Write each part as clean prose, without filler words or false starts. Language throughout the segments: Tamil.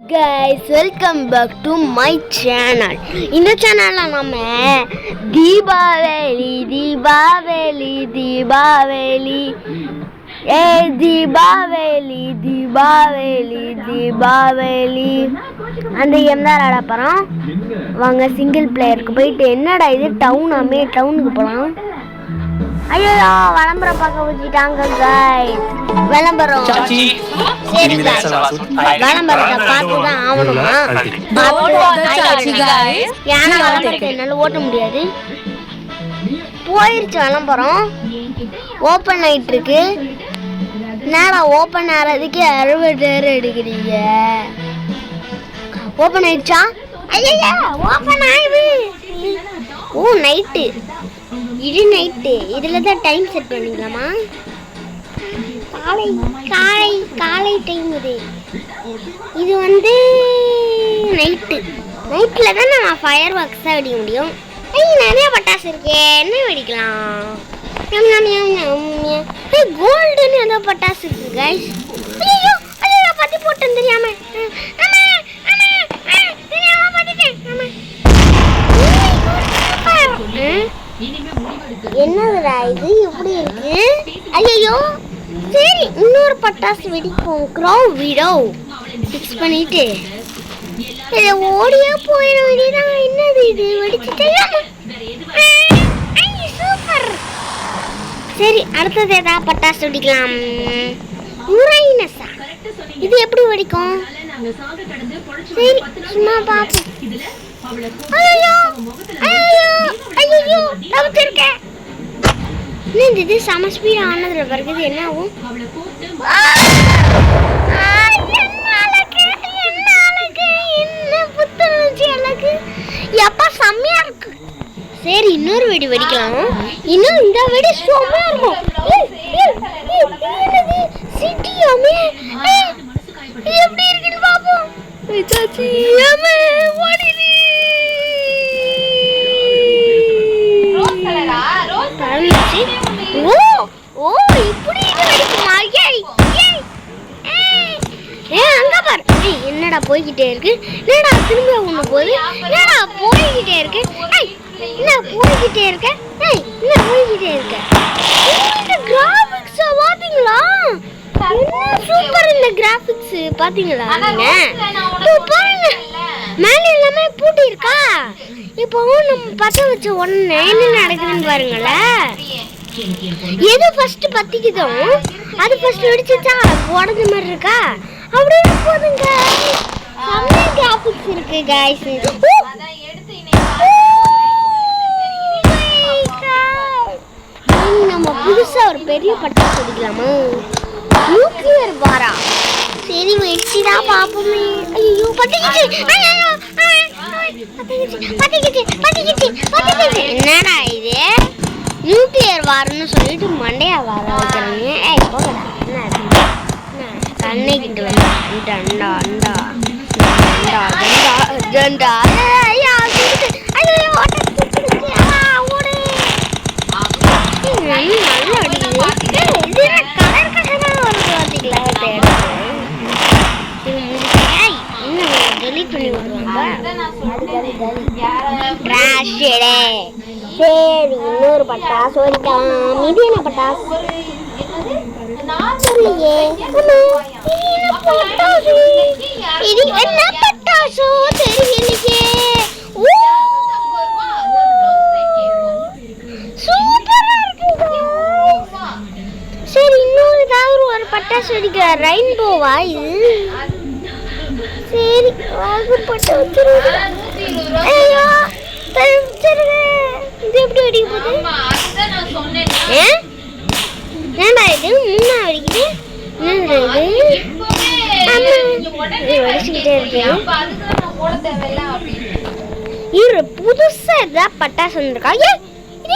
guys, welcome back to my channel. இந்த சேனல்ல நம்ம தீபாவளி தீபாவளி தீபாவளி தீபாவளி தீபாவளி தீபாவளி அந்த கேம் தான் விளையாட போகிறோம். வாங்க சிங்கிள் பிளேயருக்கு போயிட்டு என்னடா இது டவுனாமே டவுனுக்கு போகலாம். ஐயோ விளம்பரம் பார்க்க வச்சுட்டாங்க guys. விளம்பரம் சரி விளம்பரத்தை பார்த்து தான் ஆகணுமா? ஏன்னா விளம்பரத்தை என்னால் ஓட்ட முடியாது. போயிருச்சு விளம்பரம். ஓப்பன் ஆகிட்டு இருக்கு. என்னடா ஓப்பன் ஆகிறதுக்கு 60,000 எடுக்கிறீங்க? ஓப்பன் ஆயிடுச்சா? ஐயா ஓப்பன் ஆயிடுது. ஓ நைட்டு, இது நைட்டு. இதில் தான் டைம் செட் பண்ணிக்கலாமா? காலை காலை காலை டைம் இது வந்து நைட்டு. நைட்டில் தான் நம்ம ஃபயர் ஒர்க்ஸ் தான் வெடிக்க முடியும். நிறைய பட்டாசு இருக்கே, என்ன வெடிக்கலாம்? கோல்டுன்னு ஏதோ பட்டாசு இருக்கு கைஸ். ஐயோ ஐயோ பத்தி போட்டேன் தெரியாம. என்னதுடா இது இப்படி இருக்கு? ஐயோ சரி இன்னொரு பட்டாசு வெடிக்கும். க்ரௌ வீடோ ஃபிக்ஸ் பண்ணிட்டு இதை ஓடியா போயிட வேண்டியதான். என்னது இது வெடிச்சுட்டே? சூப்பர். சரி அடுத்தது ஏதாவது பட்டாசு வெடிக்கலாம். யுரைனஸா? இது எப்படி வெடிக்கும்? சரி சும்மா பார்ப்போம். ஐயோ ஐயோ ஐயோ தவிர்த்திருக்கேன். என்ன இது செம ஸ்பீட் ஆனதுல பிறகு என்ன ஆகும்? என்ன புத்துணர்ச்சி எனக்கு எப்பா செம்மையா இருக்கு. சரி இன்னொரு வெடி வெடிக்கலாம். இன்னும் இந்த வெடி செம்மையா இருக்கும். சிட்டியாமே இது எப்படி இருக்குன்னு பாப்போம். ஓ இப்படி வெடிக்குமா? அங்க பாரு. என்னடா போய்கிட்டே இருக்கு? என்னடா திரும்ப ஒண்ணு போகுது? என்னடா போய்கிட்டே இருக்கு? என்ன போய்கிட்டே இருக்க? என்ன போய்கிட்டே இருக்க? இந்த கிராபிக்ஸ் பாத்தீங்களா? என்ன சூப்பர் இந்த கிராபிக்ஸ் பாத்தீங்களா நீங்க? பாருங்க மேல எல்லாமே பூட்டி இருக்கா. இப்போ நம்ம பத்த வச்ச உடனே என்ன நடக்குதுன்னு பாருங்களேன். எது ஃபர்ஸ்ட் பத்திக்குதோ அது ஃபர்ஸ்ட் வெடிச்சுச்சா உடஞ்ச மாதிரி இருக்கா? அப்படியே போதுங்க. செம்ம கிராபிக்ஸ் இருக்கு गाइस. நம்ம புதுசா ஒரு பெரிய பட்டாசு வெடிக்கலாமா? நியூக்ளியர் பாரா? சரி வெடிச்சுடா பாப்போமே. ஐயோ பத்திக்கிச்சு. ஐயோ என்னடா இது நியூக்ளியர் வாரன்னு சொல்லிட்டு மண்டையா வார வைக்கிறாங்க. போகடா கண்ணை கிட்ட வந்து அண்டா அண்டா அண்டா அண்டா அண்டா. நல்லா அடிக்குது. இது கலர் கலரா வருது பார்த்தீங்களா? டெலிட் பண்ணி விடுவாங்க. சரி இன்னொரு பட்டாசு வெடிக்கலாம். இது என்ன பட்டாசு? இது என்ன பட்டாசோ தெரியலையே. சூப்பரா இருக்கு. சரி இன்னொரு ஏதாவது ஒரு பட்டாசு வெடிக்க. ரெயின்போவா இது? சரி வாங்கப்பட்டு வச்சிருங்க. ஐயோ இது எப்படி வெடிக்க போகுது? ஏன்டா இது முன்னா வெடிக்குது? வெடிச்சுக்கிட்டே இருக்கு. இரு புதுசா ஏதாவது பட்டாசு வந்துருக்கா? இது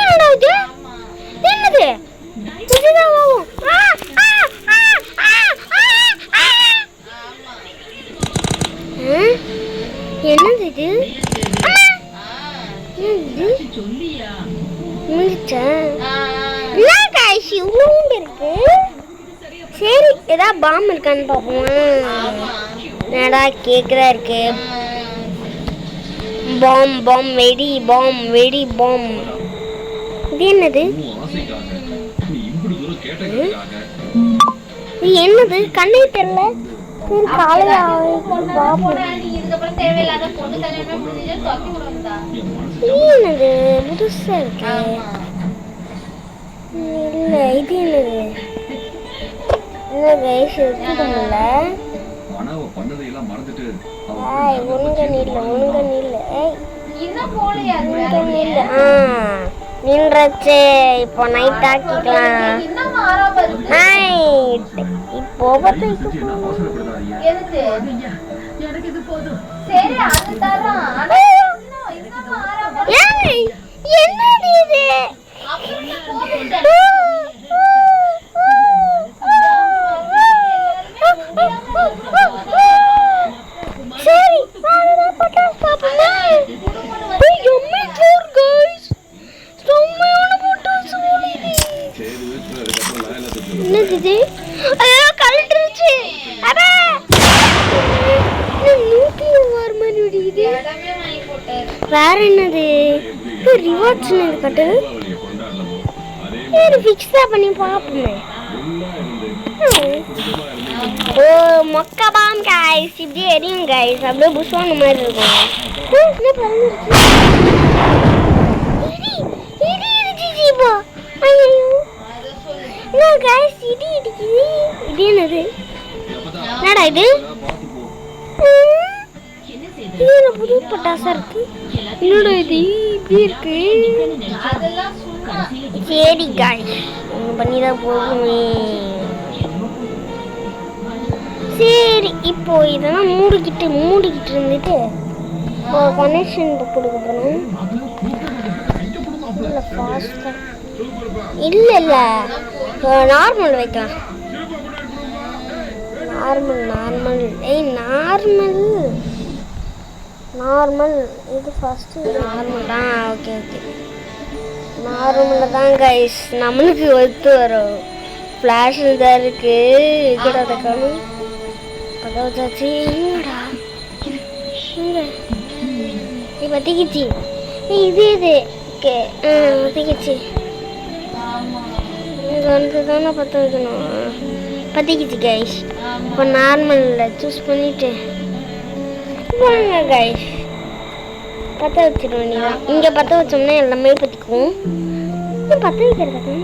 என்னடா இது? என்னது இதுதான் ஆகும். என்னது இது? இருக்கு. சரி ஏதாவது பாம்பு இருக்கான்னு பார்ப்போம். என்னடா கேக்குதா இருக்கு பாம் பாம் வெடி பாம் இது என்னது இது என்னது கண்ணே தெரியல சரி காலையில என்னது புதுசா இருக்கு இல்ல இது என்னது இருக்குதுல்ல ஒழுங்க நீல்ல நின்றுச்சு இப்போ நைட் ஆக்கிக்கலாம் இப்போ என்னது இது சரி என்னது கலட்டுருச்சு வேற என்னது ரிவார்ட்ஸ் கட்டு ஃபிக்ஸ் தான் பண்ணி பார்ப்போமே ஓ மொக்க பாம் கைஸ் இப்படி எரியும் கைஸ் அப்படியே புஷ்வான மாதிரி இருக்கும் இடி இடிச்சு போ ஐயோ நான் கைஸ் இடி இடிக்குது இது என்னது என்னடா இது இது புது பட்டாசா இருக்கு என்னடா இது இப்படி இருக்கு சரி கைஸ் பண்ணிதான் போகுமே சரி இப்போ இதெல்லாம் மூடிக்கிட்டு இருந்துட்டு இப்போ கனெக்ஷன் கொடுக்க போகணும் இல்லை நார்மல் வைக்கலாம் நார்மல் இது ஃபஸ்ட்டு நார்மல் தான் ஓகே நார்மலில் தான் கைஸ் நம்மளுக்கு ஒத்து வரும் ஃப்ளாஷ் தான் இருக்கு கிடக்காலும் பதவச்சாச்சு என்னடா பத்திக்கிச்சு இது பத்திக்கிச்சு தானே பற்ற வைக்கணும் பத்திக்கிச்சு கைஸ் இப்போ நார்மலில் சூஸ் பண்ணிட்டு வாங்க கைஸ் பற்ற வச்சிடும் நீதான் இங்கே பற்ற வச்சோம்னா எல்லாமே பற்றிக்குவோம் பற்ற வைக்கிறது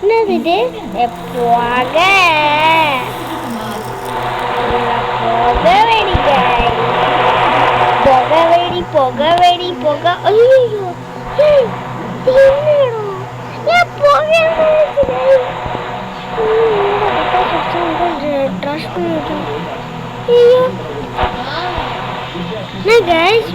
என்னது இது புகை வெடி ஐயோ guys,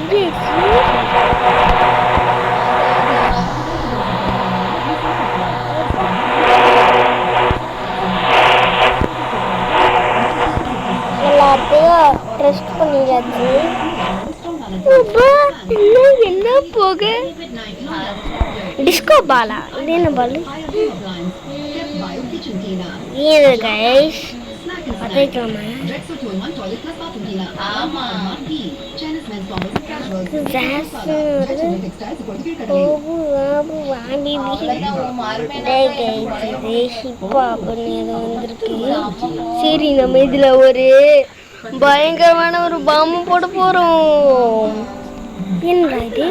எல்லாத்தையும் ட்ரெஸ்ட் பண்ணியாச்சு என்ன போக டிஸ்கோ பாலா இது என்ன பால் ஏன் கைஸ் பார்த்துக்கலாமா சரி நம்ம இதுல ஒரு பயங்கரமான ஒரு பாம்பு போட போறோம் என்னடா இது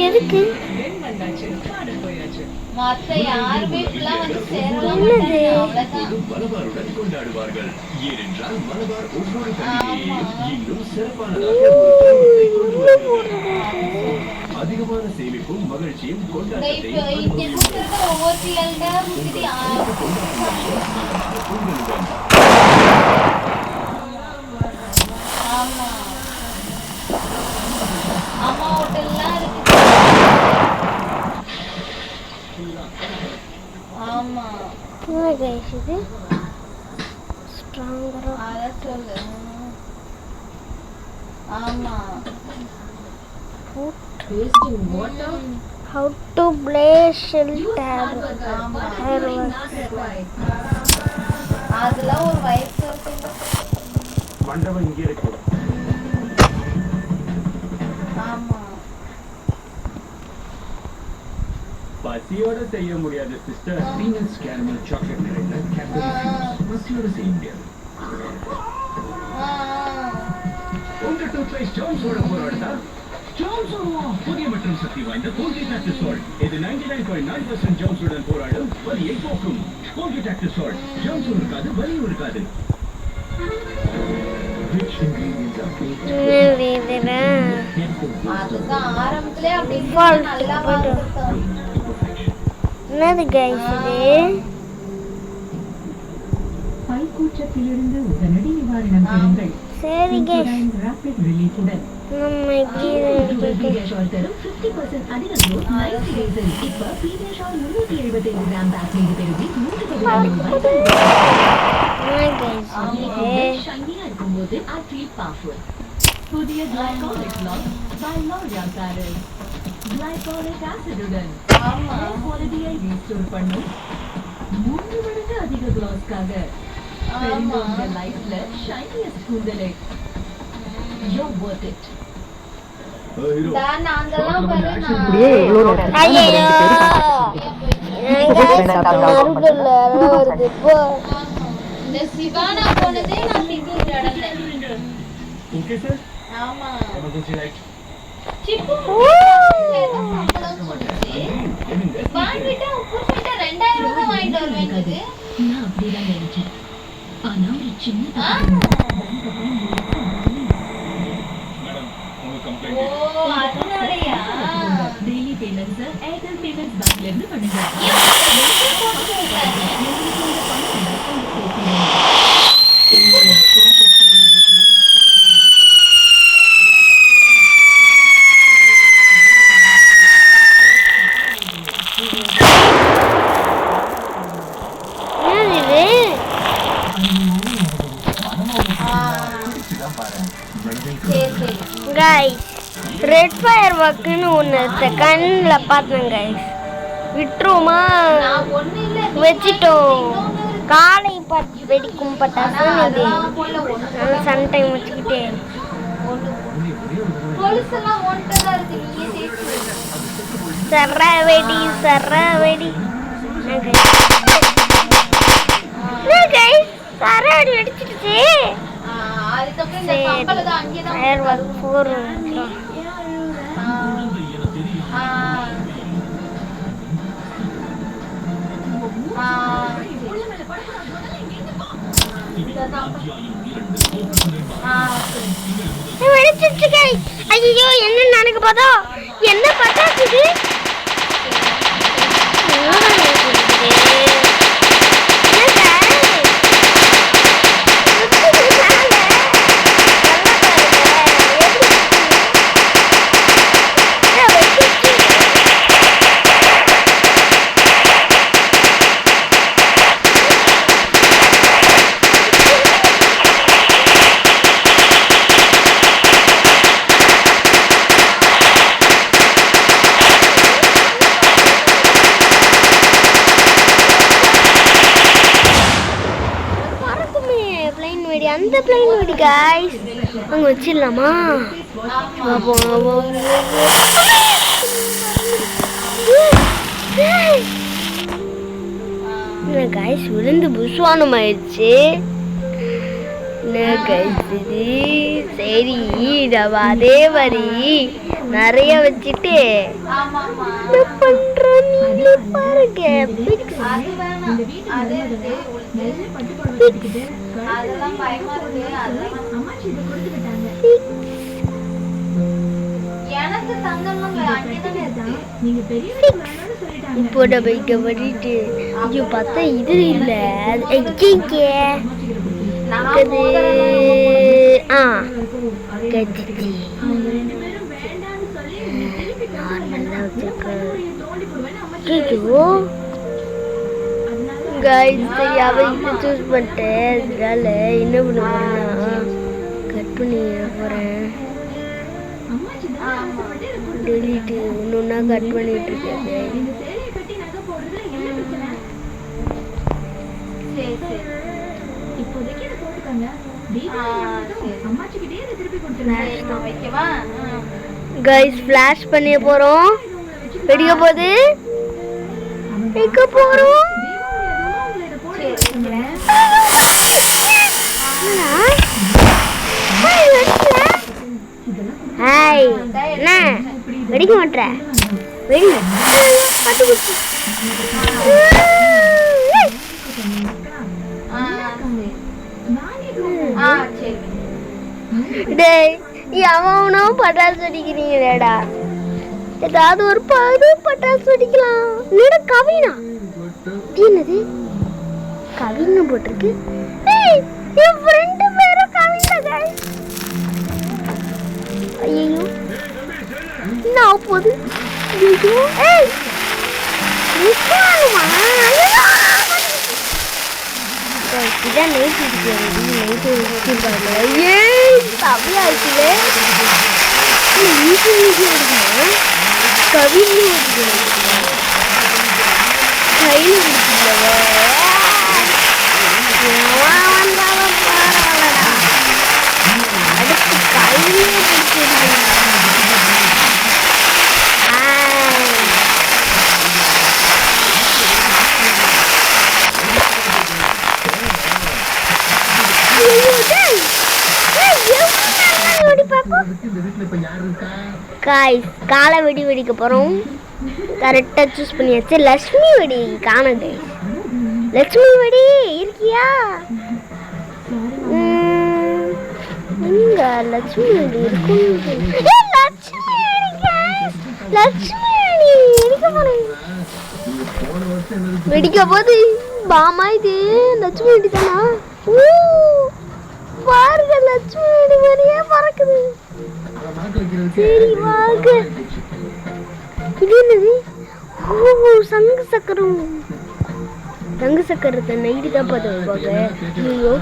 எதுக்கு மத்த யாருமே இப்பலாம் வந்து சேரவே கொண்டாடுவார்கள் ஏனென்றால் மலபார் ஒவ்வொரு பண்டிகையையும் இன்னும் சிறப்பானதாக அதிகமான சேமிப்பும் மகிழ்ச்சியும் கொண்டாட்டத்தையும் அம்மா ஹோட்டல்லாம் இருக்கு ஆமா கைஸ் இது ஸ்ட்ராங்கரா அத சொல்லு ஆமா food wasting water. How to play shelter. அதெல்லாம் ஒரு வயசு இருக்குங்க. மண்டபம் இங்கே இருக்கு. ஆமா. பசியோட செய்ய முடியாது சிஸ்டர். பீனட்ஸ் கேரமல் சாக்லேட் நிறைந்த கேட்பரி ஃபியூஸ் பசியோட செய்ய முடியாது. உங்க டூத்பேஸ்ட் ஜான்ஸோட போராடுதா? ஜான்ஸோட புதிய மற்றும் சக்தி வாய்ந்த கோல்கேட் ஆக்டிவ் சால்ட். இது 99.9% ஜான்ஸுடன் போராடும் வலியை போக்கும். Colgate active salt. ஜான்ஸும் இருக்காது, வலியும் இருக்காது. Rich ingredients are baked. அதுதான் ஆரம்பத்திலே அப்படி நல்லா என்னது கைஸ் இது? பைக்கூச்சத்திலிருந்து உடனடி நிவாரணம் பெறுங்கள். சரி கைஸ், ராபிட் ரிலீஃபுடன் நம்ம கீழே பீடியாஷால் தரும் 50% அதிக growth 90 days-இல். இப்ப பீடியாஷால் 375 கிராம் பேக் மீது பெருகி 3 ஷைனியா இருக்கும்போது I feel powerful. புதிய glycolic lock by L'Oreal Paris. glycolic acid-உடன் குவாலிட்டியை ரீஸ்டோர் பண்ணும் 3 மடங்கு அதிக gloss-க்காக உங்க லைஃப்ல shiniest கூந்தலை. You're worth it. தான் நாங்கலாம் பாரு ஐயோ மறுபடியும் வருது போ. இந்த சிவானா போனதே நான் திட்டிட்டு நடந்தேன். Okay sir. ஆமா. Emergency light. சிப்பு வாங்கிட்டா புடிச்சிட்ட 2000 ரூபாய் வாங்கிட்டு வருவேங்குது. நான் அப்படிதான் நினைச்சேன். ஆனா ஒரு சின்ன மேடம் உங்க ஓ கம்ப்ளைண்ட். அதனாலயா டெய்லி பேமெண்ட்ஸ் ஏர்டெல் பேமெண்ட்ஸ் பேங்க்ல இருந்து பண்ணுங்க. கைஸ், ரெட் ஃபயர் ஒர்க்குன்னு ஒன்று கண்ணில் பார்த்தேன் கைஸ். விட்டுருமா நான் ஒண்ணு இல்ல வச்சிட்டோம். காலை வெடிக்கும் பட்டாசு இது. ஒண்ணு சன் டைம் வச்சுக்கிட்டே போலீஸ்லாம் ஒன்ட்டதா இருக்கு. நீயே சேஃப். சர்ற வெடி சர்ற வெடி. கைஸ், சர்ற வெடி வெடிச்சிடுச்சு. அதுக்கப்புறம் இந்த கம்பல தான் அங்கே தான் ஃபயர் ஒர்க் 4 வெடிச்சிடுச்சு கைஸ். ஐயோ என்ன நடக்க போதோ? என்ன பட்டாசு இது? அந்த பிளைன் வெடி கைஸ் அங்க வச்சிடலாமா? கைஸ் விழுந்து புஷ்வானம் ஆயிடுச்சு. என்ன கைஸ் இது? சரி நம்ம அதே மாதிரி நிறைய வச்சுட்டு என்ன பண்றோம் நீங்க பாருங்க. அதெல்லாம் பயமா இருக்கு. எனக்கு தங்கம்லாம் அங்கேதானே இருக்கு. இப்போ நம்ம இங்க பண்ணிட்டு ஐயோ பார்த்தா இது இல்ல எங்க கட்சி நார்மலா வச்சிருக்கேன். கைஸ் தெரியாம இதை சூஸ் பண்ணிட்டேன். அதனால என்ன பண்ண போறேன்னா கட் பண்ணி போறேன். சொல்லிட்டு ஒன்னொன்னா கட் பண்ணிட்டு இருக்கேன். இந்த சேலையை கட்டி நகை போடுறதுல என்ன பிரச்சனை? சரி சரி இப்போதைக்கு இதை போட்டுக்கோங்க. தீபாவளி வந்ததும் அம்மாச்சிக்கிட்டே இதை திருப்பி கொடுத்துருங்க. சரி நான் வைக்கவா? கைஸ் ஃபிளாஷ் பண்ணி போறோம். வெடிக்க போகுது. வெடிக்க போறோம். தீபாவளி அதுவும் உங்களை இதை போட வச்சுங்களேன். ஹாய் என்ன வெடிக்க மாட்டேற? வெடி பட்டு குச்சி. சரி டேய் எவனோ பட்டாசு வெடிக்கிறீங்களேடா. ஏதாவது ஒரு பட்டாசு வெடிக்கலாம். என்னடா கவினா? என்னது கவின்னு போட்டிருக்கு. ஏய் என் ஃப்ரெண்டு பேரு கவினா गाइस. ஐயோ நான் போது. ஐயோ ஏய் நிக்காமா. இதான் நைட் இருக்கு. நைட் இருக்கு. ஏய் தவியா இருக்குலே. ஈஸி இருக்குமா? கவின்னு இருக்கு. கையில இருக்குல்லவா? வந்தாலும் பரவாயில்லடா. அடுத்து கையிலே பிடிச்சிருக்கு. காலை வெடி வெடிக்க போறோம். கரெக்டா சூஸ் பண்ணியாச்சு. லட்சுமி வெடி காணுது. லட்சுமி வெடி இருக்கியா? இங்க லட்சுமி வெடி இருக்கு. லட்சுமி வெடி வெடிக்க போறோம். வெடிக்க போது பாமா இது லட்சுமி வெடி தானா? பாருங்க லட்சுமி வெடி மாதிரியே பறக்குது. சரி வாங்க. இது என்னது? ஓ சங்கு சக்கரம். சங்கு சக்கரத்தை நைட்டு தான் பார்த்து வைப்பாங்க. ஐயோ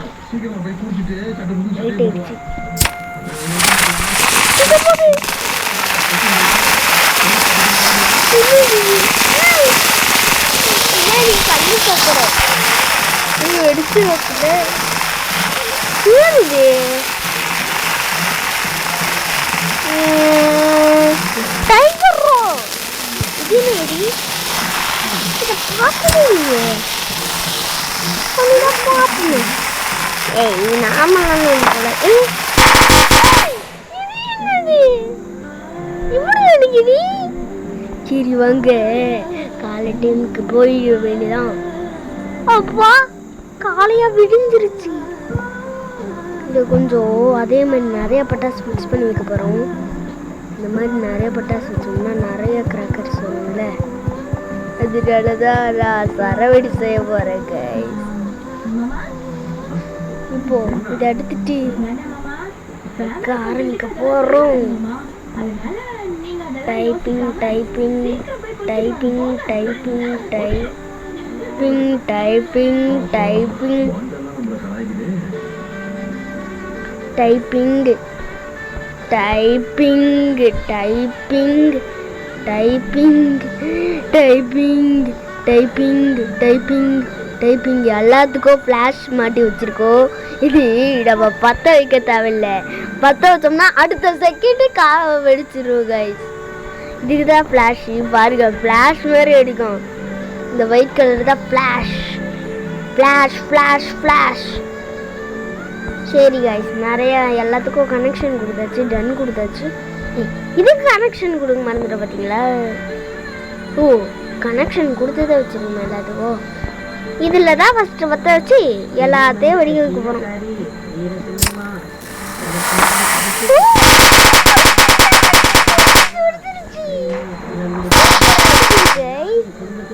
நைட் ஆயிடுச்சு. சங்கு சக்கரம் எடுத்து வைக்கல. ஏது டைகர் ரோ. இது மேடி இதை பார்க்கவே இல்லையே. பார்க்கணும். ஏய் இது நாமலாம் போல. என்னது இப்படி அடிக்குது? சரி வாங்க காலை டைமுக்கு போயிட வேண்டியதான். அப்பா காலையா விடிஞ்சிருச்சு. இது கொஞ்சம் அதே மாதிரி நிறைய பட்டாசு மிக்ஸ் பண்ணி வைக்க போகிறோம். இந்த மாதிரி நிறைய பட்டாசு வச்சோம்னா நிறைய கிராக்கர்ஸ் வரும்ல. அதனால தான் நான் சரவெடி செய்ய போகிறேன் கைஸ். இப்போ இதை எடுத்துட்டு ஆரம்பிக்க போகிறோம். Typing typing typing typing typing typing typing typing typing typing typing typing typing typing typing எல்லாத்துக்கும் ஃப்ளாஷ் மாட்டி வச்சுருக்கோம். இது நம்ம பற்ற வைக்க தேவையில்லை. பற்ற வச்சோம்னா அடுத்த செகண்டு வெடிச்சிருவோம் கைஸ். இதுக்கு தான் ஃப்ளாஷு. பாருங்க ஃப்ளாஷ் மாதிரி அடிக்கும். இந்த ஒயிட் கலர் தான் ஃப்ளாஷ். Flash flash flash. சரி கைஸ் நிறைய எல்லாத்துக்கும் கனெக்ஷன் கொடுத்தாச்சு. டன் கொடுத்தாச்சு. இதுக்கு கனெக்ஷன் கொடுக்க மறந்துட்ட பார்த்தீங்களா? ஓ கனெக்ஷன் கொடுத்ததை வச்சுருக்கோம் எல்லாத்துக்கும். இதில் தான் ஃபஸ்ட்டு பற்ற வச்சு எல்லாத்தையும் வெடிக்க வைக்க போகிறோம்.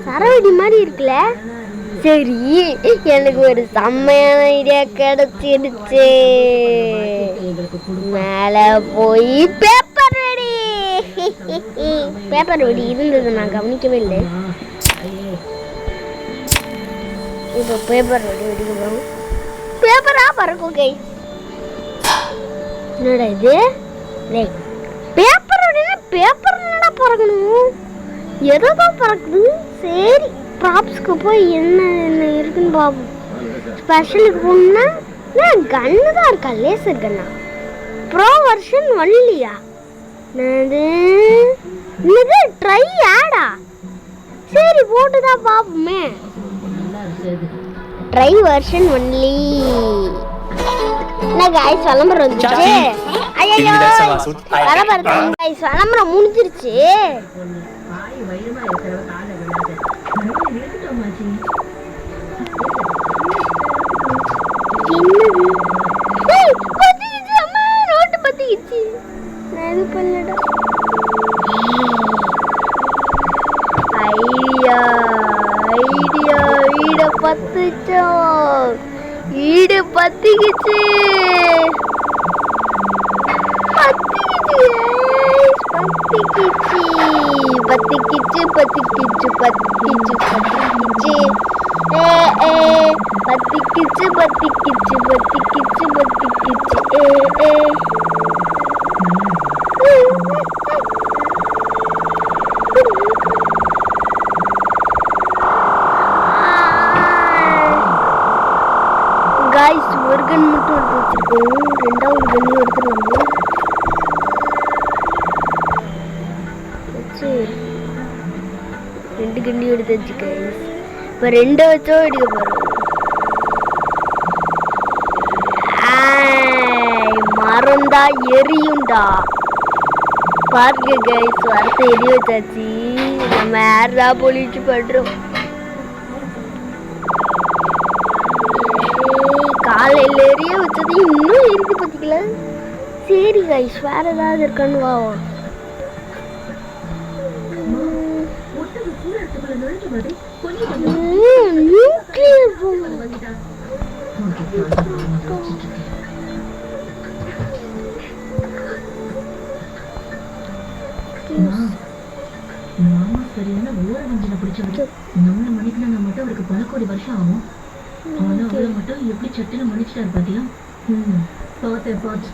சரவெடி மாதிரி இருக்குல்ல. சரி எனக்கு ஒரு செம்மையான ஐடியா கிடைச்சிடுச்சு. மேலே போய் பேப்பர் வெடி. பேப்பர் வெடி இருந்தது நான் கவனிக்கவே இல்லை. இப்போ பேப்பர் வெடி வெடிக்க போகிறோம். பேப்பராக பறக்கும் கை. என்னடா இது? பேப்பர் வெடினா பேப்பர் என்னடா பறக்கணும். ஏதோ பறக்குது. சரி ப்ராப்ஸ்க்கு போய் என்ன இருக்குன்னு பார்ப்போம். ஸ்பெஷலுக்கு போகணும்னா கன்னு தான் இருக்கா, லேசர் கன்னா. ப்ரோ வெர்ஷன் வரலையா? என்னது ட்ரை ஆடா? சரி போட்டுதான் பார்ப்போமே. Try version only. என்ன गाइस விளம்பரம் வந்துச்சு. ஐயோ விளம்பரம் गाइस விளம்பரம் முடிஞ்சிருச்சு. வாய் வயிறுமா இருக்கிற காலை விடாத நிறைய இருக்கட்டும் மாச்சி. என்னது? ஏய் பத்திச்சு அம்மா, நோட் பத்திச்சு. நான் இது பண்ணலடா. ஐடியா ஈட பத்திச்சோ. ஈடு பத்திக்கிச்சு. பத்திக்கிச்சு பத்திக்கிச்சு பத்திக்கிச்சு பத்திக்கிச்சு பத்திக்கிச்சு பத்திக்கிச்சு பத்திக்கிச்சு பத்திக்கிச்சு. गाइस ஒரு கன் மட்டும் எடுத்து வச்சிருக்கோம். ரெண்டாவது கன்னையும் எடுத்துடலாமா? ரெண்டு கன்னையும் எடுத்து வச்சு गाइस. இப்போ ரெண்டை வச்சோ எடுக்க போறோம். மறந்தா எரியும்டா. பாருங்க गाइस, வரத்தை எரிய வச்சாச்சு. நம்ம ஏர்தா பொலிச்சு பண்றோம். காலையில் எரிய வச்சது இன்னும் எரிஞ்சு பார்த்திக்கல. சரி गाइस, வேற ஏதாவது இருக்கான்னு வாவோம். நியூக்ளியர் பூமி. மாமா சரியான ஊர வஞ்சில பிடிச்சது. 4 மணிக்குள்ள நான் மட்டும் அவருக்கு பல கோடி வருஷம் ஆகும். ஆனா அவளை மட்டும் எப்படி சட்டுன்னு மன்னிச்சிட்டாரு பாத்தியா? பார்த்தேன் பார்த்து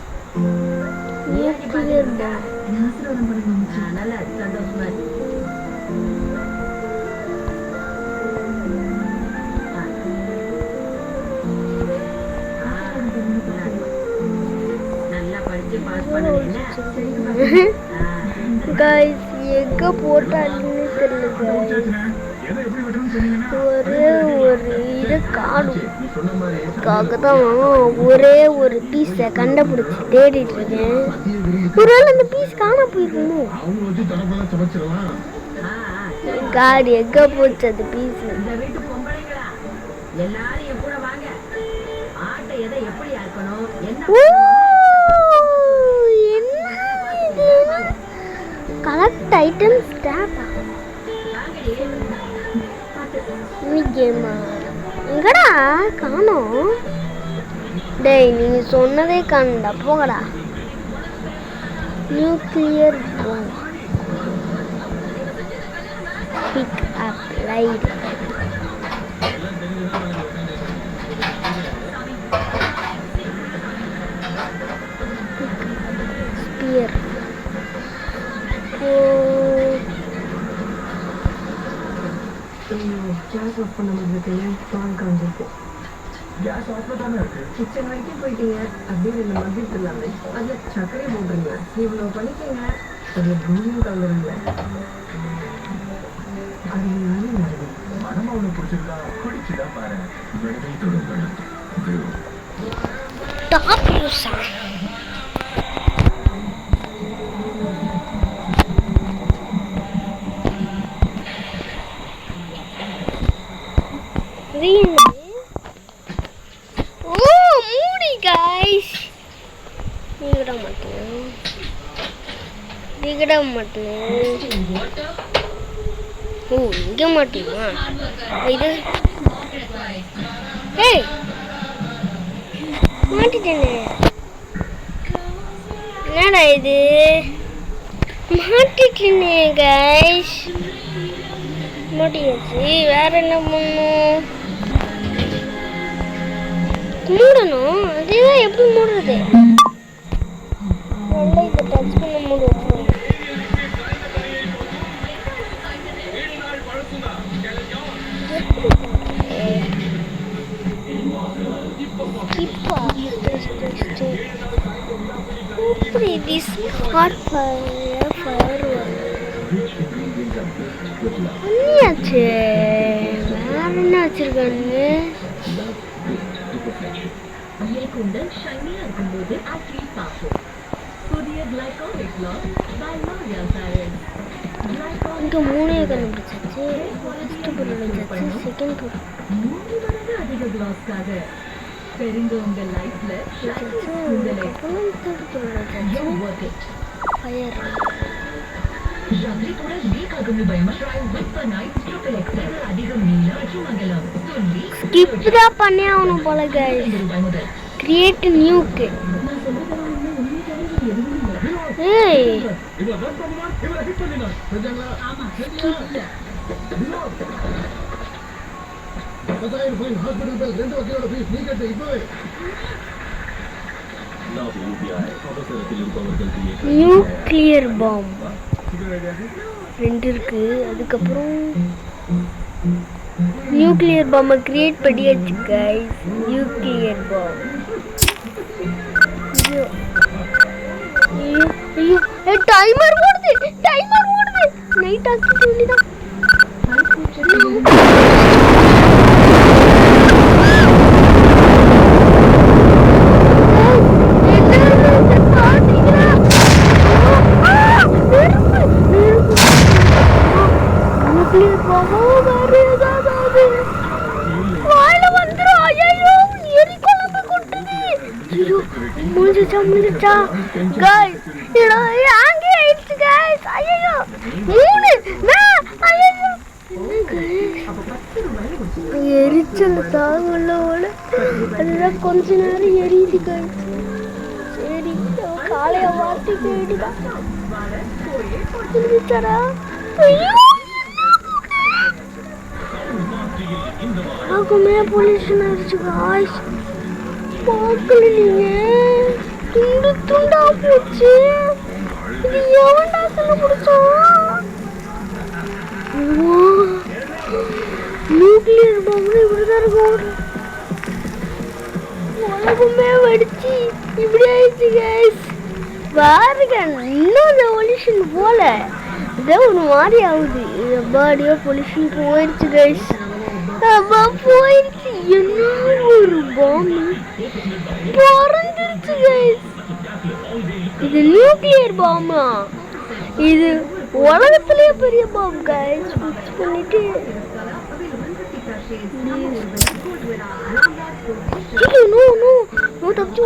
ஆசீர்வாதம் பண்ணுங்க. நல்லா சந்தோஷமா இருக்கு. நல்லா படிச்சு பாஸ் பண்ணல. गाइस எங்க போட்டாலுமே தெரியல गाइस. ஒரே ஒரு இது காணும். தான் ஒரே ஒரு பீஸை கண்டுபிடிச்சி தேடிட்டு இருக்கேன். ஒருவேளை அந்த பீஸ் காண போயிருக்குமோ? காடு எங்க போச்சு அந்த பீஸ்? Collect items tape. கேமா எங்கடா காணோம்? டேய் நீங்க சொன்னதே காணடா, போங்கடா. Nuclear bomb pick up light. Sphere. Gas off பண்ண முடியல. பால் காஞ்சிருக்கு. கேஸ் ஆஃப்ல தானே இருக்கு. கிச்சன் வரைக்கும் போயிட்டீங்க. அப்படியே இந்த மகிழ் இல்லாமல் அதில் சர்க்கரை போடுறீங்க. இவ்வளோ பண்ணிட்டீங்க. அதில் பூமியும் கலந்துருங்க. அது யாரும் வருது. மனம் அவனை பிடிச்சிருந்தா குடிச்சுதான் பாரு. விடுதலை தொடுங்கள். டாப் யூஸா மூடி गाइस. நீங்கட மாட்டேன். ஓ இங்க மாட்டேமா? இது ஏய் மாட்டிட்டேனே. என்னடா இது? மாட்டிட்டேனே गाइस. மாட்டியாச்சு. வேற என்ன பண்ணணும்? மூடணும். அதுதான் எப்படி மூடுறது? நல்லா இதை டச் பண்ண முடியும். Hot fire fire Rich ingredients are baked with love. பண்ணியாச்சு. வேற என்ன வச்சிருக்காங்க? Love baked to perfection. ये कुंडल शाइनिया இருக்கும்போது ஆக்சுவலி பாப்போம். புதிய glycolic lock by L'Oréal Saran's. இங்க மூணே கண்டுபிடிச்சாச்சு. ஃபர்ஸ்ட் பொருள் வச்சாச்சு. செகண்ட் பொருள் 3 மடங்கு அதிக கிளாஸ்க்காக பெருங்க உங்க லைஃப்ல வச்சாச்சு. உங்களை அப்புறம் தேர்ட் பொருள் வச்சாச்சு. work it. ஃபயர். ராத்திரி கூட வீக் ஆகும் பயமா ட்ரை வித் பர் நைட் ட்ரிபிள் எக்ஸல் அதிகம் நீலாச்சு மங்கலம் சொல்லி ஸ்கிப் தான் பண்ணி ஆகணும் போல guys. ரூபாய் முதல் கிரியேட் நியூக்கு. நான் சொல்றதெல்லாம் உண்மையாவே எதுவும் இல்லை ஏய் இவன் ரன் பண்ணுவான், இவனை ஹிட் பண்ணினான். செஞ்சாங்களா? ஆமா பத்தாயிரம் ஃபைன், ஹாஸ்பிட்டல் பில், 2 வக்கீலோட ஃபீஸ் நீ கட்டு இப்பவே. அவசரத்தில் இருப்பவர்களுக்கு நியூக்ளியர் பாம் 2 இருக்கு. அதுக்கப்புறம் நியூக்ளியர் பாம்பை கிரியேட் பண்ணியாச்சு guys. Nuclear bomb. ஐயோ டைமர் ஓடுது. நைட் ஆக்கிட்டு வேண்டியதான். முடிச்சா guys இதோ அங்கே ஆயிடுச்சு guys. ஐயோ 3 ஐயோ எரிச்சல் தாங்கல போல. அதுதான் கொஞ்ச நேரம் எரியுது guys. சரி காலைய வாட்டி போயிடுதான். முடிச்சாரா? ஐயோ ஆகுமே பொல்யூஷன் ஆயிடுச்சு guys. பார்க்கல நீங்க துண்டு துண்டா போச்சு. இது எவன்டா கண்டுபிடிச்சான்? நியூக்ளியர் பாம்பு இப்படிதான் இருக்கும். உலகமே வெடிச்சு இப்படி ஆயிடுச்சு guys. பாருங்க இன்னும் ரெவல்யூஷன் போல இதோ ஒரு மாதிரி ஆகுது. பாடியோ பொல்யூஷன் போயிடுச்சு guys. போயிடுச்சு. என்ன ஒரு பாம்பு பறந்துருச்சு guys. இது நியூக்ளியர் பாம்பா? இது உலகத்திலேயே பெரிய பாம்பு guys. ஃபிக்ஸ் பண்ணிட்டு தப்பிச்சு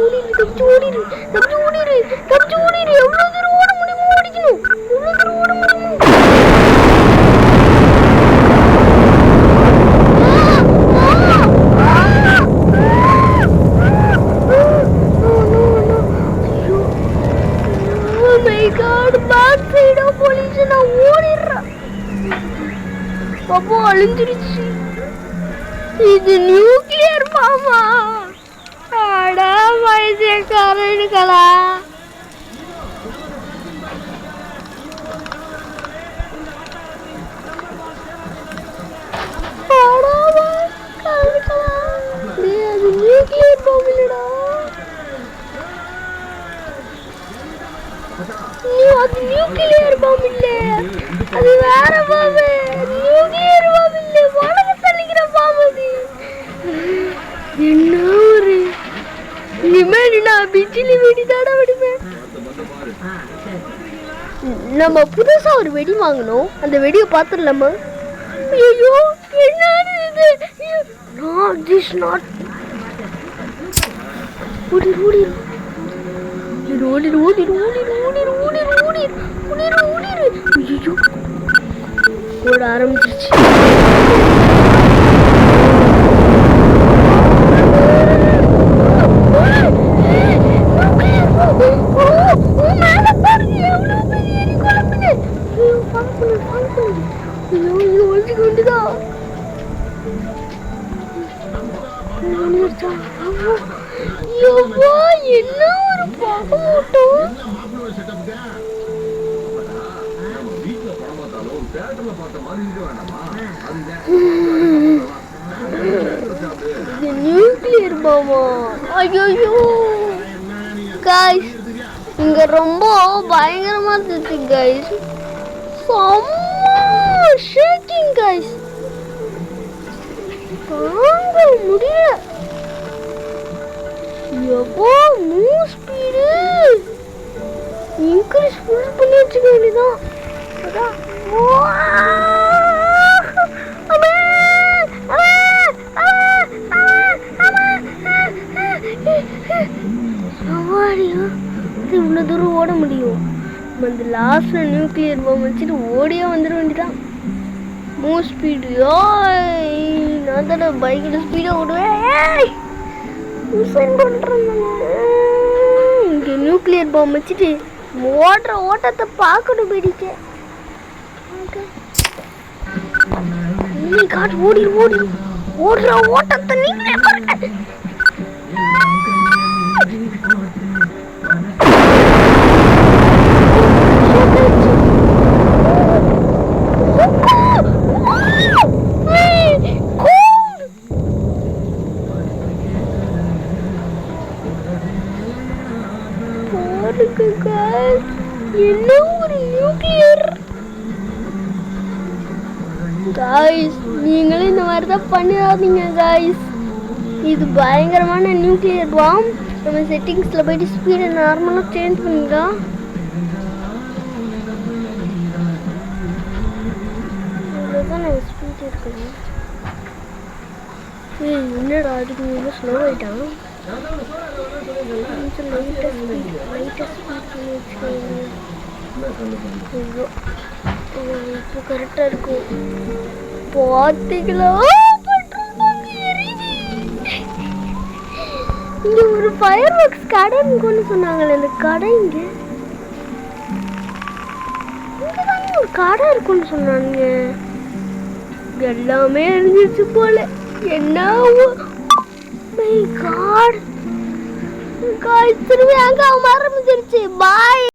ஓடிடு. எவ்வளவு தூரம் ஓட முடியுமோ ஓடிக்கணும். எவ்வளவு தூரம் ஓட முடியுமோ. அப்போ அழிஞ்சிருச்சு. இது நியூக்ளியர் பாம்பா? அட பைத்தியக்காரனுங்களா. அது நியூக்ளியர் பாம்பு இல்லடா. அது நியூக்ளியர் பாம்பு இல்ல, அது வேற பாம்பு. நியூக்ளியர் பாம்பு இல்ல, உலகத்தை அழிக்கிற பாம்பு அது. என்ன ஒரு இனிமேல் நான் பிஜிலி வெடி தாடா வெடிப்பேன். நம்ம புதுசா ஒரு வெடி வாங்கணும். அந்த வெடியை பார்த்துடலாமா? ஐயோ என்னது இது? நாட் திஸ் நாட் ஓடி ஓடி ஓடி ஓடி ஓடி ஓடி ஓடி ஓடி ஓடி ஓடி. ஐயோ ஓட ஆரம்பிச்சிருச்சு. என்ன ஒரு பாகமூட்டம். நியூக்ளியர் பாமா? ஐயோ காய்ஸ் இங்க ரொம்ப பயங்கரமா இருந்துச்சு கைஸ். செம்ம ஷேக்கிங் கைஸ். தாங்க முடியல. எப்போ மூவ் ஸ்பீடு இன்க்ரீஸ் ஃபுல் பண்ணி வச்சுக்க வேண்டியதான். அதான் இவ்வளோ தூரம் ஓட முடியும். அந்த லாஸ்ட்ல நியூக்ளியர் பாம் வச்சுட்டு ஓடியே வந்துட வேண்டியதான். மூவ் ஸ்பீடு நான் தானே பைக்கில் ஸ்பீடாக ஓடுவேன். இங்கே நியூக்ளியர் பாம் வச்சுட்டு ஓடுற ஓட்டத்தை பார்க்கணும் பிடிக்க. நீ காட்டு ஓடி ஓடி ஓடுற ஓட்டத்தை நீங்களே பாருங்க. என்ன ஒரு நியூக்ளியர் காய்ஸ். நீங்களும் இந்த மாதிரி தான் பண்ணிடாதீங்க காய்ஸ். இது பயங்கரமான நியூக்ளியர் பாம். நம்ம செட்டிங்ஸில் போயிட்டு ஸ்பீடை நார்மலாக சேஞ்ச் பண்ணிக்கலாம். இவ்வளோதான் நம்ம ஸ்பீட் இருக்கணும். என்னடா அதுக்கு ரொம்ப ஸ்லோ ஆகிட்டான். இப்போ கரெக்டாக இருக்கும். பார்த்தீங்களா இங்கே ஒரு ஃபயர் ஒர்க்ஸ் கடை இருக்குன்னு சொன்னாங்களே. அந்த கடை இங்கே ஒரு கடை இருக்குன்னு சொன்னாங்க. எல்லாமே இருந்துச்சு போல. என்ன காட் திரும்பி அங்கே ஆரம்பிச்சிருச்சு. பாய்.